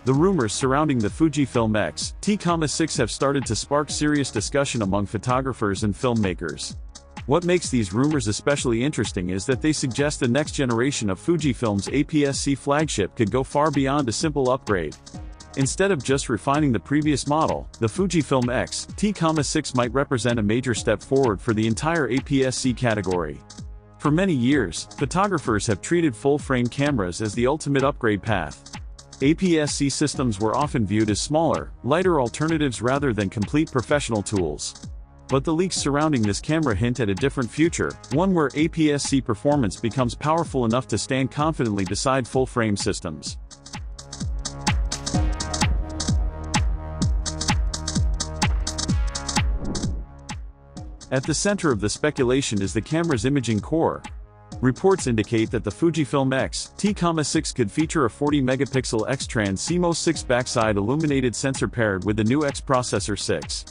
The rumors surrounding the Fujifilm X-T6 have started to spark serious discussion among photographers and filmmakers. What makes these rumors especially interesting is that they suggest the next generation of Fujifilm's APS-C flagship could go far beyond a simple upgrade. Instead of just refining the previous model, the Fujifilm X-T6 might represent a major step forward for the entire APS-C category. For many years, photographers have treated full-frame cameras as the ultimate upgrade path. APS-C systems were often viewed as smaller, lighter alternatives rather than complete professional tools. But the leaks surrounding this camera hint at a different future, one where APS-C performance becomes powerful enough to stand confidently beside full-frame systems. At the center of the speculation is the camera's imaging core. Reports indicate that the Fujifilm X-T6 could feature a 40-megapixel X-Trans BSI backside illuminated sensor paired with the new X processor 6.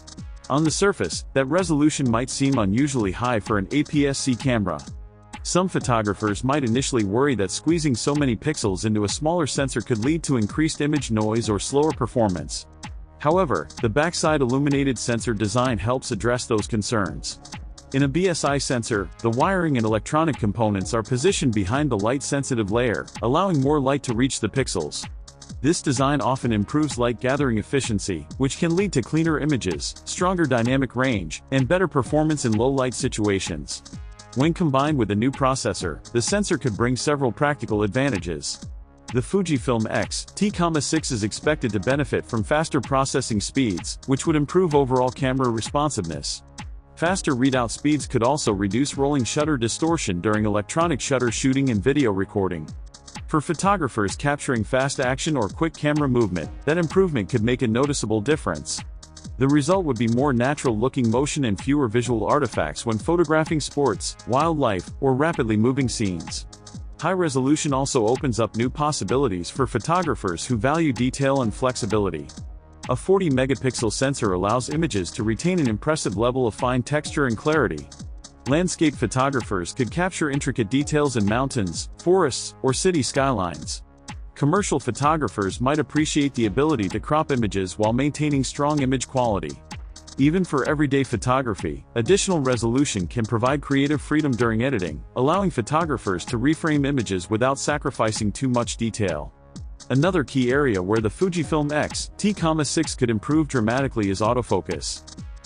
On the surface, that resolution might seem unusually high for an APS-C camera. Some photographers might initially worry that squeezing so many pixels into a smaller sensor could lead to increased image noise or slower performance. However, the backside illuminated sensor design helps address those concerns. In a BSI sensor, the wiring and electronic components are positioned behind the light-sensitive layer, allowing more light to reach the pixels. This design often improves light gathering efficiency, which can lead to cleaner images, stronger dynamic range, and better performance in low-light situations. When combined with a new processor, the sensor could bring several practical advantages. The Fujifilm X-T6 is expected to benefit from faster processing speeds, which would improve overall camera responsiveness. Faster readout speeds could also reduce rolling shutter distortion during electronic shutter shooting and video recording. For photographers capturing fast action or quick camera movement, that improvement could make a noticeable difference. The result would be more natural-looking motion and fewer visual artifacts when photographing sports, wildlife, or rapidly moving scenes. High resolution also opens up new possibilities for photographers who value detail and flexibility. A 40-megapixel sensor allows images to retain an impressive level of fine texture and clarity. Landscape photographers could capture intricate details in mountains, forests, or city skylines. Commercial photographers might appreciate the ability to crop images while maintaining strong image quality. Even for everyday photography, additional resolution can provide creative freedom during editing, allowing photographers to reframe images without sacrificing too much detail. Another key area where the Fujifilm X-T6 could improve dramatically is autofocus.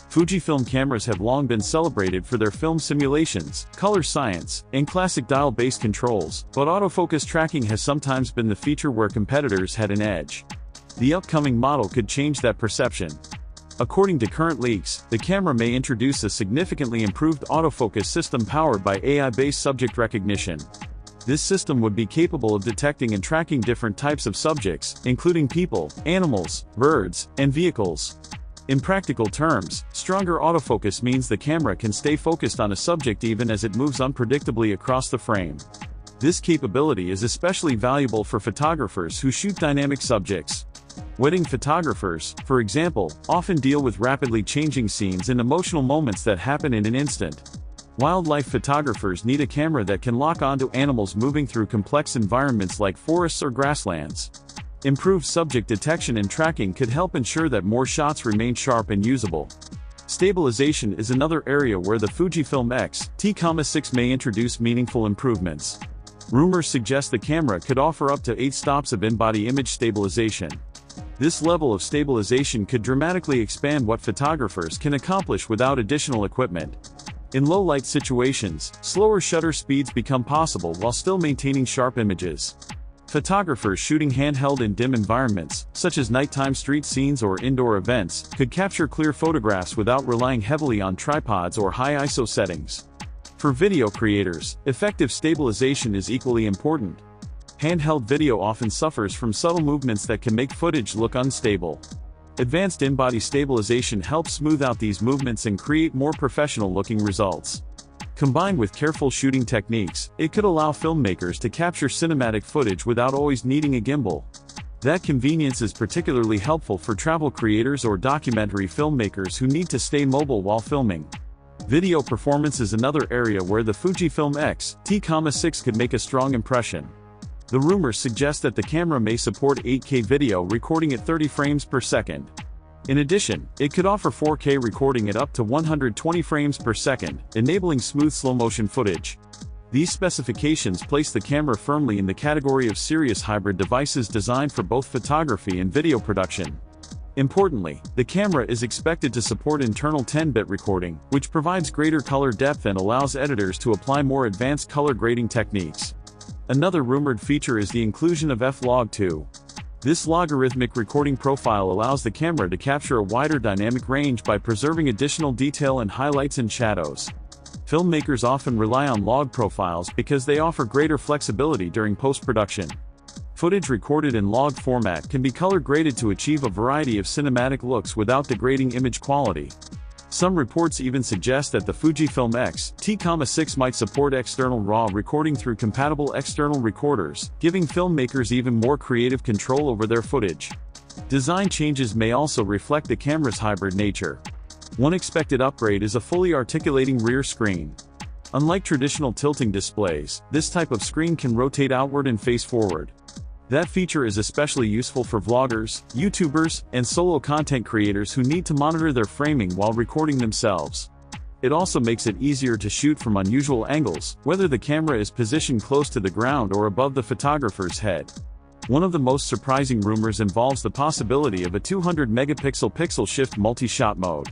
Fujifilm cameras have long been celebrated for their film simulations, color science, and classic dial-based controls, but autofocus tracking has sometimes been the feature where competitors had an edge. The upcoming model could change that perception. According to current leaks, the camera may introduce a significantly improved autofocus system powered by AI-based subject recognition. This system would be capable of detecting and tracking different types of subjects, including people, animals, birds, and vehicles. In practical terms, stronger autofocus means the camera can stay focused on a subject even as it moves unpredictably across the frame. This capability is especially valuable for photographers who shoot dynamic subjects. Wedding photographers, for example, often deal with rapidly changing scenes and emotional moments that happen in an instant. Wildlife photographers need a camera that can lock onto animals moving through complex environments like forests or grasslands. Improved subject detection and tracking could help ensure that more shots remain sharp and usable. Stabilization is another area where the Fujifilm X-T6 may introduce meaningful improvements. Rumors suggest the camera could offer up to 8 stops of in-body image stabilization. This level of stabilization could dramatically expand what photographers can accomplish without additional equipment. In low-light situations, slower shutter speeds become possible while still maintaining sharp images. Photographers shooting handheld in dim environments, such as nighttime street scenes or indoor events, could capture clear photographs without relying heavily on tripods or high ISO settings. For video creators, effective stabilization is equally important. Handheld video often suffers from subtle movements that can make footage look unstable. Advanced in-body stabilization helps smooth out these movements and create more professional-looking results. Combined with careful shooting techniques, it could allow filmmakers to capture cinematic footage without always needing a gimbal. That convenience is particularly helpful for travel creators or documentary filmmakers who need to stay mobile while filming. Video performance is another area where the Fujifilm X-T6 could make a strong impression. The rumors suggest that the camera may support 8K video recording at 30 frames per second. In addition, it could offer 4K recording at up to 120 frames per second, enabling smooth slow-motion footage. These specifications place the camera firmly in the category of serious hybrid devices designed for both photography and video production. Importantly, the camera is expected to support internal 10-bit recording, which provides greater color depth and allows editors to apply more advanced color grading techniques. Another rumored feature is the inclusion of F-Log2. This logarithmic recording profile allows the camera to capture a wider dynamic range by preserving additional detail in highlights and shadows. Filmmakers often rely on log profiles because they offer greater flexibility during post-production. Footage recorded in log format can be color graded to achieve a variety of cinematic looks without degrading image quality. Some reports even suggest that the Fujifilm X-T6 might support external RAW recording through compatible external recorders, giving filmmakers even more creative control over their footage. Design changes may also reflect the camera's hybrid nature. One expected upgrade is a fully articulating rear screen. Unlike traditional tilting displays, this type of screen can rotate outward and face forward. That feature is especially useful for vloggers, YouTubers, and solo content creators who need to monitor their framing while recording themselves. It also makes it easier to shoot from unusual angles, whether the camera is positioned close to the ground or above the photographer's head. One of the most surprising rumors involves the possibility of a 200-megapixel pixel shift multi-shot mode.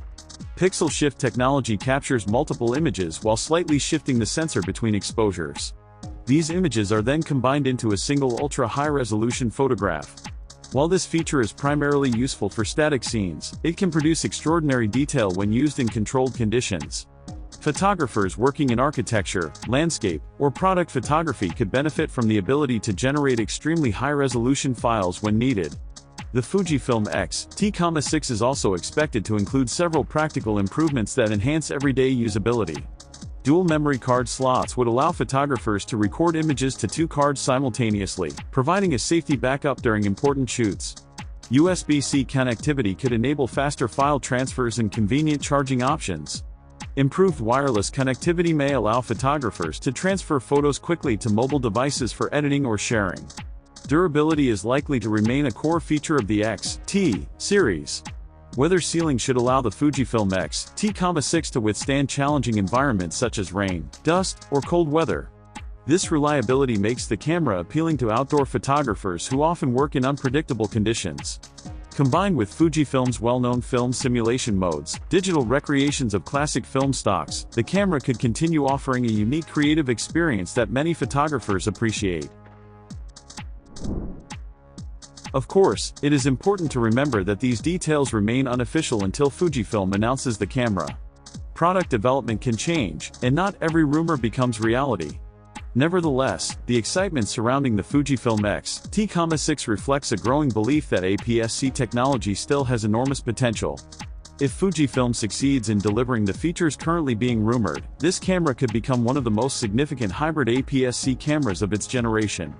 Pixel shift technology captures multiple images while slightly shifting the sensor between exposures. These images are then combined into a single ultra-high-resolution photograph. While this feature is primarily useful for static scenes, it can produce extraordinary detail when used in controlled conditions. Photographers working in architecture, landscape, or product photography could benefit from the ability to generate extremely high-resolution files when needed. The Fujifilm X-T6 is also expected to include several practical improvements that enhance everyday usability. Dual memory card slots would allow photographers to record images to 2 cards simultaneously, providing a safety backup during important shoots. USB-C connectivity could enable faster file transfers and convenient charging options. Improved wireless connectivity may allow photographers to transfer photos quickly to mobile devices for editing or sharing. Durability is likely to remain a core feature of the X-T series. Weather sealing should allow the Fujifilm X-T6 to withstand challenging environments such as rain, dust, or cold weather. This reliability makes the camera appealing to outdoor photographers who often work in unpredictable conditions. Combined with Fujifilm's well-known film simulation modes, digital recreations of classic film stocks, the camera could continue offering a unique creative experience that many photographers appreciate. Of course, it is important to remember that these details remain unofficial until Fujifilm announces the camera. Product development can change, and not every rumor becomes reality. Nevertheless, the excitement surrounding the Fujifilm X-T6 reflects a growing belief that APS-C technology still has enormous potential. If Fujifilm succeeds in delivering the features currently being rumored, this camera could become one of the most significant hybrid APS-C cameras of its generation.